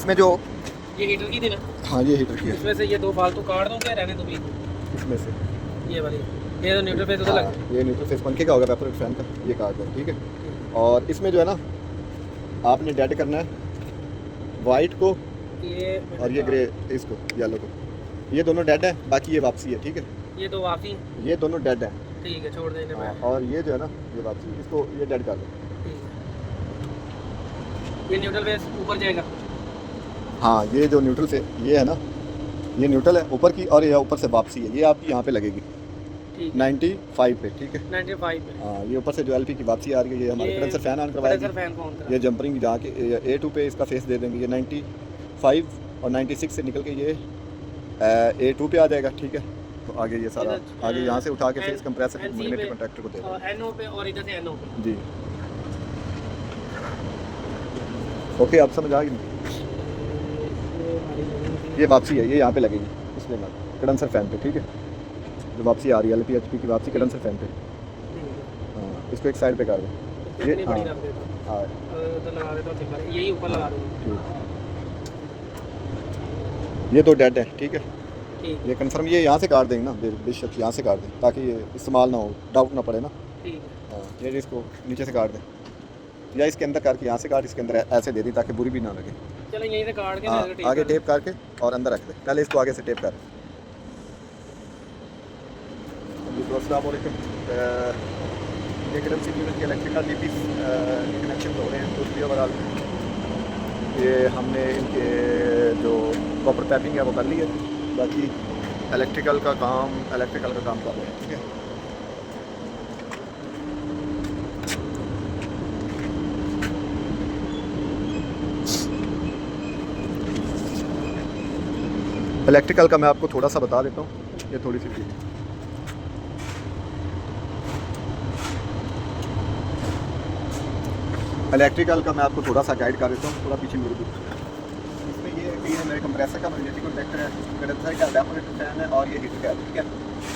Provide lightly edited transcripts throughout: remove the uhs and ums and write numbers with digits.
इसमें जो ये हीटर की थी ना? हाँ ये हीटर की है। इसमें से ये दो फालतू काट दूं क्या, रहने दो भी? इसमें से ये वाली, ये तो न्यूट्रल फेस उधर हाँ, लग। ये न्यूट्रल फेस पंखे का होगा वेपोरेटर फैन का, ये काट दो ठीक है। और इसमें जो है ना आपने डेड करना है वाइट को ये और ये ग्रे इसको येलो को, ये दोनों डेड है, बाकी ये वापसी है ठीक है। ये दो वापसी, ये दोनों डेड है। ठीक है, छोड़ देने में। और ये जो है ना ये वापसी, इसको ये डेड कर दो। ठीक है, ये न्यूट्रल फेस ऊपर जाएगा। हाँ ये जो न्यूट्रल से ये है ना, ये न्यूट्रल है ऊपर की और ये ऊपर से वापसी है, ये आपकी यहाँ पे लगेगी ठीक 95 पे ठीक है। 95 पे। हाँ ये ऊपर से जो एलपी की वापसी आ रही है, ये हमारे कंडेंसर फैन ऑन करवाएगी। कंडेंसर फैन को ऑन करा। ये जंपरिंग जहाँ के A2 पे इसका फेस दे देंगे, ये 95 और 96 से निकल के ये A2 पे आ जाएगा ठीक है। तो आगे ये सारा आगे यहाँ से उठा के फेस कंप्रेसर मैग्नेटिक कॉन्टैक्टर को दे देंगे। NO पे और इधर से NO पे। जी ओके, आप समझ आ गई। ये वापसी है, ये यहाँ पे लगेगी इसमें ना कंडेंसर फैन पे ठीक है। जो वापसी आ रही है LP HP की वापसी कंडेंसर फैन पे। हाँ इसको एक साइड पे कर दो। ये हाँ हाँ तो लगा देता हूं, यही ऊपर लगा दूंगा। ये दो डेड है ठीक है। ठीक ये कंफर्म, ये यहाँ से काट देंगे ना बेशक, यहाँ से काट दें ताकि ये इस्तेमाल ना हो, डाउट ना पड़े ना। ठीक है। हाँ ये इसको नीचे से काट दें या इसके अंदर करके यहाँ से काट, इसके अंदर ऐसे दे दी ताकि बुरी भी ना लगे। चलो यहीं से काट के हाँ आगे टेप करके और अंदर रख दे, पहले इसको आगे से टेप कर। अस्सलाम वालेकुम। ये कदम सी यूनिट के इलेक्ट्रिकल डीपी कनेक्शन हो रहे हैं दूसरी ओवरऑल। ये हमने इनके जो प्रॉपर पैपिंग है वो कर ली है, बाकी इलेक्ट्रिकल का काम कर रहे हैं ठीक है। इलेक्ट्रिकल का मैं आपको थोड़ा सा बता देता हूँ, ये थोड़ी सी चीज़। इलेक्ट्रिकल का मैं आपको थोड़ा सा गाइड कर देता हूँ, थोड़ा पीछे मेरे को। इसमें ये भी है मेरे कंप्रेसर का मैग्नेटिक कॉन्टैक्टर है, कंडेंसर का वेपोरेटर फैन है और ये हीटर का है ठीक है।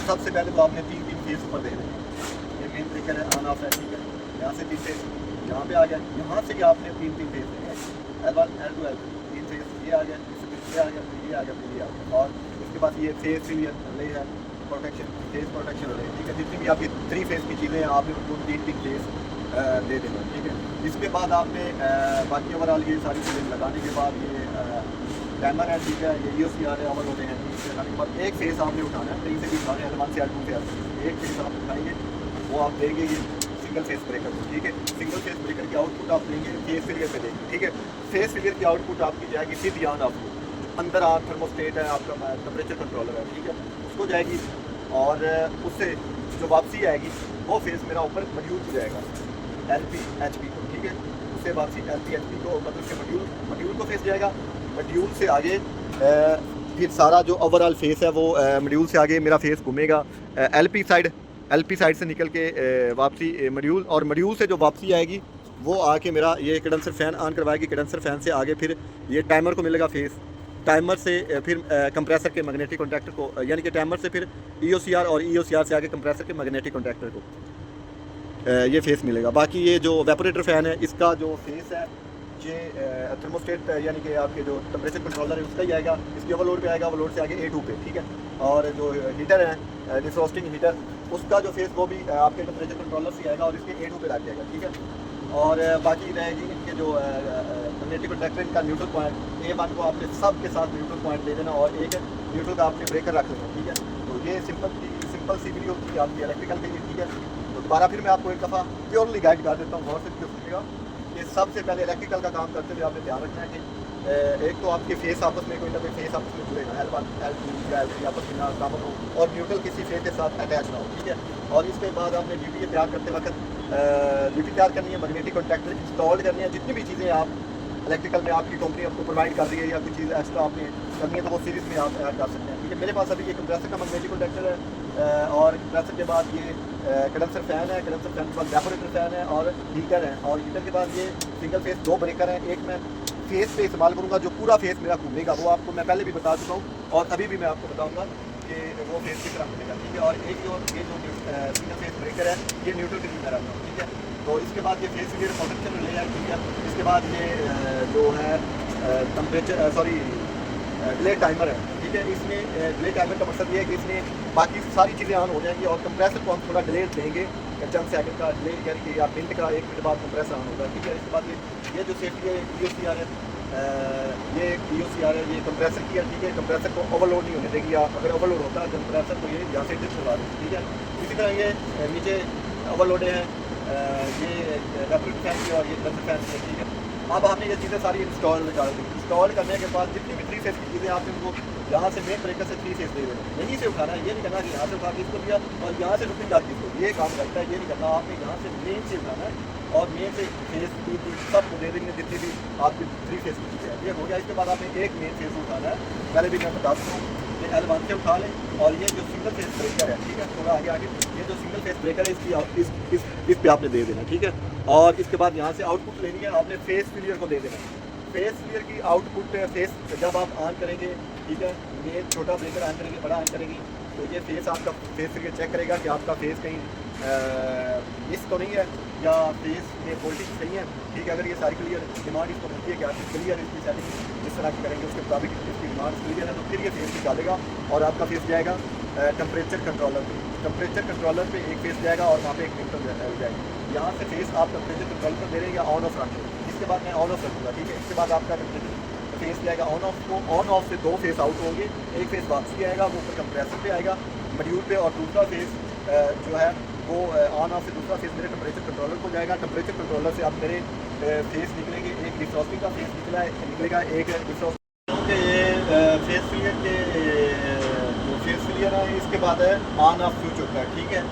सबसे पहले तो आपने तीन फेस ऊपर दे दें, ये मेन ब्रेकर है ऑन ऑफ है ठीक है। यहाँ से 3 फेस यहाँ पे आ गया, यहाँ से भी आपने 3 फेस देंगे, L1 L2 L3 3 फेस, ये आ गया, ये आ गया, ये आ गया, ये आ गया। और इसके बाद ये फेस रिले है, प्रोटेक्शन फेस प्रोटेक्शन रिले ठीक है। जितनी भी आपकी 3 फेस की चीज़ें हैं आपने उनको 3 फेस दे देना ठीक है। इसके बाद आपने बाकी ओवरऑल ये सारी चीज़ें लगाने के बाद ये टाइमर है ठीक है, ये EOCR है ओवर होते हैं। लगाने के बाद एक फेस आपने उठाना है, 3 से भी उठाने हैं, L1 से L2 से एक फेस आप उठाएंगे, वो आप देंगे ये सिंगल फेस ब्रेकर ठीक है। सिंगल फेस ब्रेकर की आउटपुट आप देंगे फेस फेलियर पे देंगे ठीक है। फेस फेलियर की आउटपुट आपकी जाएगी सीधी ऑन आपको, अंदर आप थर्मोस्टेट है आपका टेम्परेचर कंट्रोलर है ठीक है, उसको जाएगी। और उससे जो वापसी आएगी वो फेस मेरा ऊपर मॉड्यूल को जाएगा LP HP को ठीक है। उससे वापसी LP HP को मतलब के मॉड्यूल को फेस जाएगा। मॉड्यूल से आगे फिर सारा जो ओवरऑल फेस है वो मॉड्यूल से आगे मेरा फेस घूमेगा LP साइड से निकल के वापसी मॉड्यूल, और मॉड्यूल से जो वापसी आएगी वो आके मेरा ये कंडेंसर फैन ऑन करवाएगी। कंडेंसर फैन से आगे फिर ये टाइमर को मिलेगा फेस, टाइमर से फिर कंप्रेसर के मैग्नेटिक कॉन्टैक्टर को, यानी कि टाइमर से फिर EOCR और EOCR से आगे कंप्रेसर के मैग्नेटिक कॉन्टैक्टर को ये फेस मिलेगा। बाकी ये जो वेपोरेटर फ़ैन है इसका जो फेस है ये थर्मोस्टेट यानी कि आपके जो टेम्परेचर कंट्रोलर है उसका ही आएगा, इसके ओवरलोड पे आएगा, ओवरलोड से आगे A2 पे ठीक है। और जो हीटर है डिफ्रोस्टिंग हीटर, उसका जो फेस वो भी आपके टेम्परेचर कंट्रोलर से आएगा और इसके A2 पे लग जाएगा ठीक है। और बाकी रहेगी इनके जो मैग्नेटिक कॉन्टैक्टर का न्यूट्रल पॉइंट A1 को आपने सब के साथ न्यूट्रल पॉइंट दे देना और एक न्यूट्रल का आपने ब्रेकर रख लेना ठीक है। तो ये सिंपल सी वीडियो होती है आपकी इलेक्ट्रिकल के लिए ठीक है। तो दोबारा फिर मैं आपको एक दफ़ा प्योरली गाइड कर देता हूँ, गौर से सुनिएगा। ये सबसे पहले इलेक्ट्रिकल का काम करते हुए आपने ध्यान रखना है कि एक तो आपके फेस आपस में कोई ना कोई फेस आपस में जुड़ेगा, L1 L2 या L3 आपस में ना काम हो और न्यूट्रल किसी फेस के साथ अटैच ना हो ठीक है। और इसके बाद आपने ड्यूटी तैयार करते वक्त ड्यूटी तैयार करनी है, मैग्नेटिक कॉन्टैक्टर इंस्टॉल करनी है। जितनी भी चीज़ें आप इलेक्ट्रिकल में आपकी कंपनी आपको प्रोवाइड कर रही है या कोई चीज़ एक्स्ट्रा आपने करनी है तो वो सीरीज़ में आप ऐड कर सकते हैं ठीक है। मेरे पास अभी ये कंप्रेसर का मैग्नेटिक कॉन्टैक्टर है और कंप्रेसर के बाद ये कंडेंसर फैन है, कंडेंसर फैन के बाद वेपोरेटर फैन है और हीटर है। और हीटर के बाद ये सिंगल फेस 2 ब्रेकर हैं। एक मैं फेस पे इस्तेमाल करूँगा जो पूरा फेस मेरा घूमेगा, वो आपको मैं पहले भी बता चुका हूँ और अभी भी मैं आपको बताऊँगा कि वो फेस की तरह घूमेगा ठीक है। और एक जो ये जो सिंगल फेस ब्रेकर है ये न्यूट्रल के लिए मैं रखता हूँ ठीक है। तो इसके बाद ये फेस क्लियर प्रोटेक्शन ले है ठीक है। इसके बाद ये जो है टेम्परेचर सॉरी डिले टाइमर है, ठीक है। इसमें डिले टाइमर का मकसद ये है कि इसमें बाकी सारी चीज़ें ऑन हो जाएंगी और कंप्रेसर को हम थोड़ा डिले देंगे, चंद सेकंड का डिले, यानी कि या मिनट का, 1 मिनट बाद कंप्रेसर ऑन होगा, ठीक है। इसके बाद ये जो सेफ्टी है EOCR है, ये EOCR है, ये कंप्रेसर की है, ठीक है। कंप्रेसर को ओवरलोड नहीं होने देगी, या अगर ओवरलोड होता है कंप्रेसर तो ये यहाँ से डिस करवा देगी, ठीक है। इसी तरह ये नीचे ओवरलोडे हैं, ये रेफ्रिजरेटर फैन की और ये कंडेंसर फैन की है, ठीक है। अब आपने ये चीज़ें सारी इंस्टॉल कर दी। इंस्टॉल करने के बाद जितनी भी 3 फेस की चीज़ें आपने उनको यहाँ से मेन ब्रेकर से 3 फेस दे देना, यहीं से उठाना है, ये नहीं करना कि यहाँ से उठा के इसको दिया और यहाँ से रुकनी जाती इसको, ये काम करता है, ये नहीं करना। आपने यहाँ से मेन से उठाना है और मेन से फेस 3 सबको दे देंगे जितनी भी आपकी 3 फेस की चीज़ें हैं, ये हो गया। इसके बाद आपने एक मेन फेस उठाना है, पहले भी मैं बता दूँ, ये L1 से उठा लें और ये जो सिंगल फेस ब्रेकर है, ठीक है, थोड़ा आगे ये जो सिंगल फेस ब्रेकर है इसकी इस पे आपने दे देना, ठीक है। और इसके बाद यहाँ से आउटपुट लेनी है, आपने फेस क्लियर को दे देना। फेस क्लियर की आउटपुट फेस जब आप ऑन करेंगे, ठीक है, ये छोटा ब्रेकर ऑन करेंगे, बड़ा ऑन करेंगे, तो ये फेस आपका फेस क्लियर चेक करेगा कि आपका फेस कहीं मिस तो नहीं है या फेस में वोल्टेज सही है, ठीक है। अगर ये सारी क्लियर डिमांड इसको मिलती है कि आपकी क्लियर इसकी सेटिंग जिस तरह की करेंगे उसके मुताबिक इसकी डिमांड क्लियर है, तो फिर ये फेस निकालेगा और आपका फेस जाएगा टेम्परेचर कंट्रोलर पे। टेम्परेचर कंट्रोलर पे एक फेस जाएगा और वहाँ पे एक मीटर जाएगा। यहाँ से फेस आप टेम्परेचर कंट्रोल पर दे रहे हैं या ऑन ऑफ रखें, इसके बाद मैं ऑन ऑफ रखूँगा, ठीक है। इसके बाद आपका फेस जाएगा ऑन ऑफ को, ऑन ऑफ से 2 फेस आउट होंगे, एक फेस वापसी आएगा वो ऊपर कंप्रेसर पे आएगा मॉड्यूल पे, और दूसरा फेस जो है वो ऑन ऑफ से दूसरा फेस मेरे टेम्परेचर कंट्रोलर को जाएगा। टेम्परेचर कंट्रोलर से आप मेरे फेस निकलेंगे, एक डिफ्रॉस्टिंग का फेस निकलेगा, एक डिफ्रॉस्टिंग के फेस क्लियर के जो फेस क्लियर है, इसके बाद है ऑन ऑफ स्विच होता है, ठीक है।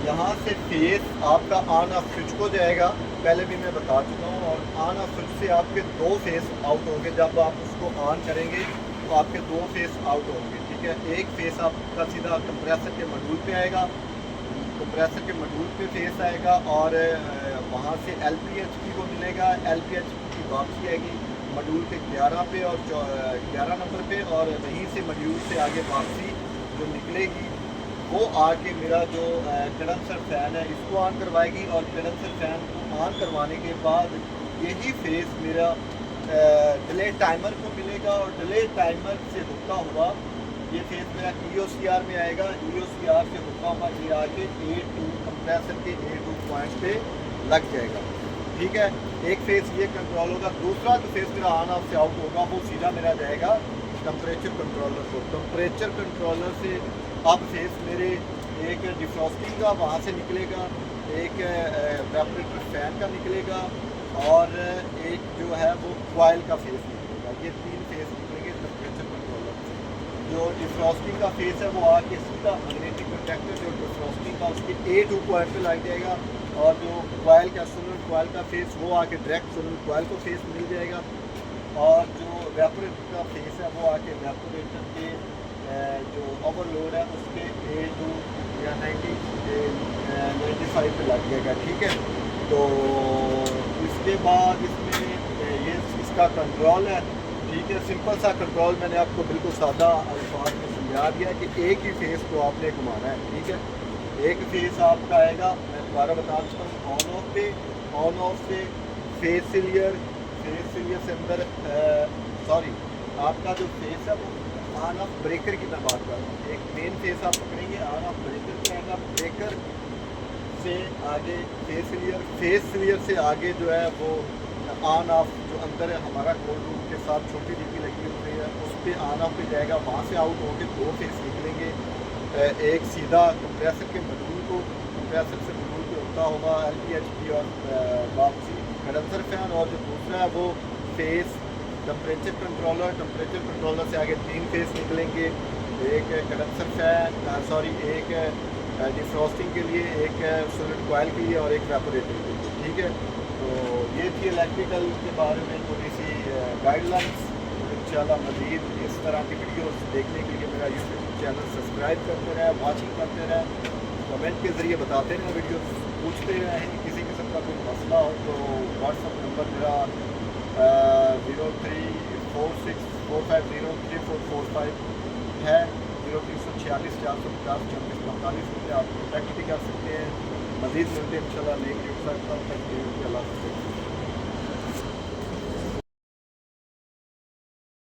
यहाँ से फेस आपका ऑन ऑफ स्विच को जाएगा, पहले भी मैं बता चुका हूँ, और ऑन ऑफ स्विच से आपके 2 फेस आउट होंगे। जब आप उसको ऑन करेंगे तो आपके 2 फेस आउट होंगे, ठीक है। एक फेस आपका सीधा कंप्रेसर के मॉड्यूल पे आएगा, कंप्रेसर के मॉड्यूल पे फेस आएगा और वहाँ से LPHP को मिलेगा, LPHP की वापसी आएगी मॉड्यूल के 11 पे और 11 नंबर पे, और वहीं से मॉड्यूल से आगे वापसी जो निकलेगी वो आके मेरा जो कंडेंसर फैन है इसको ऑन करवाएगी, और कंडेंसर फैन को ऑन करवाने के बाद यही फेस मेरा डिले टाइमर को मिलेगा, और डिले टाइमर से होता हुआ ये फेस मेरा EOCR में आएगा। EOCR से होता हुआ ये आके A2 कंप्रेसर के A2 पॉइंट पे लग जाएगा, ठीक है। एक फेस ये कंट्रोल होगा, दूसरा जो फेस मेरा ऑन ऑफ से आउट होगा वो सीधा मेरा जाएगा टेम्परेचर कंट्रोलर को। टेम्परेचर कंट्रोलर से अब फेस मेरे एक डिफ्रॉस्टिंग का वहाँ से निकलेगा, एक वेपरेटर फैन का निकलेगा, और एक जो है वो कॉइल का फेस निकलेगा। ये 3 फेस निकलेंगे टेम्परेचर कंट्रोलर से। जो डिफ्रॉस्टिंग का फेस है वो आके सीधा मैग्नेटिक कंडक्टर जो डिफ्रॉस्टिंग का उसके A2 पॉइंट पे लग जाएगा, और जो कॉइल का सोलनॉइड कॉइल का फेस वो आके डायरेक्ट सोलनॉइड कॉइल को फेस मिल जाएगा, और जो वेपरेटर का फेस है वो आके वेपरेटर के जो ओवरलोड है उसके A2 या 95 पे लग जाएगा, ठीक है। तो इसके बाद इसमें ये इसका कंट्रोल है, ठीक है। सिंपल सा कंट्रोल मैंने आपको बिल्कुल सादा अल्फाज में समझा दिया कि एक ही फेस को आपने घुमाना है, ठीक है। एक फेस आपका आएगा, मैं दोबारा बता देता हूँ, ऑन ऑफ पे, ऑन ऑफ से फेस क्लियर से अंदर सॉरी आपका जो फेस है वो ऑन ऑफ ब्रेकर की मैं बात कर रहा हूँ। एक मेन फेस आप पकड़ेंगे, ऑन ऑफ ब्रेकर पे आएगा, ब्रेकर से आगे फेस क्लियर से आगे जो है वो ऑन ऑफ जो अंदर है हमारा कोल्ड रूम के साथ छोटी डीपी लगी हुई है उस पर ऑन ऑफ पे जाएगा। वहाँ से आउट होकर 2 फेस निकलेंगे, एक सीधा कंप्रेसर के मॉड्यूल को, कंप्रेसर से मॉड्यूल पे होता होगा LPHP और वापसी कंडेंसर फैन, और जो दूसरा है वो फेस टेम्परेचर कंट्रोलर से आगे 3 फेस निकलेंगे, एक कंडेंसर फैन सॉरी एक डिफ्रॉस्टिंग के लिए, एक सोलिड कॉइल के लिए और एक वेपोरेटर के लिए, ठीक है। तो ये थी इलेक्ट्रिकल के बारे में थोड़ी सी गाइडलाइंस। इंशाल्लाह मज़ीद इस तरह की वीडियोस देखने के लिए मेरा यूट्यूब चैनल सब्सक्राइब करते रहें, वॉचिंग करते रहें, कमेंट के ज़रिए बताते रहें, वीडियोस पूछते रहें। किसी किस्म का कोई मसला हो तो व्हाट्सअप नंबर मेरा 034645034445 है, 0346 450 2445 पे आप कॉन्टैक्ट भी कर सकते हैं। मज़ीद मिलते हैं इंशाल्लाह नई वीडियो के साथ। तब तक के लिए अल्लाह हाफ़िज़।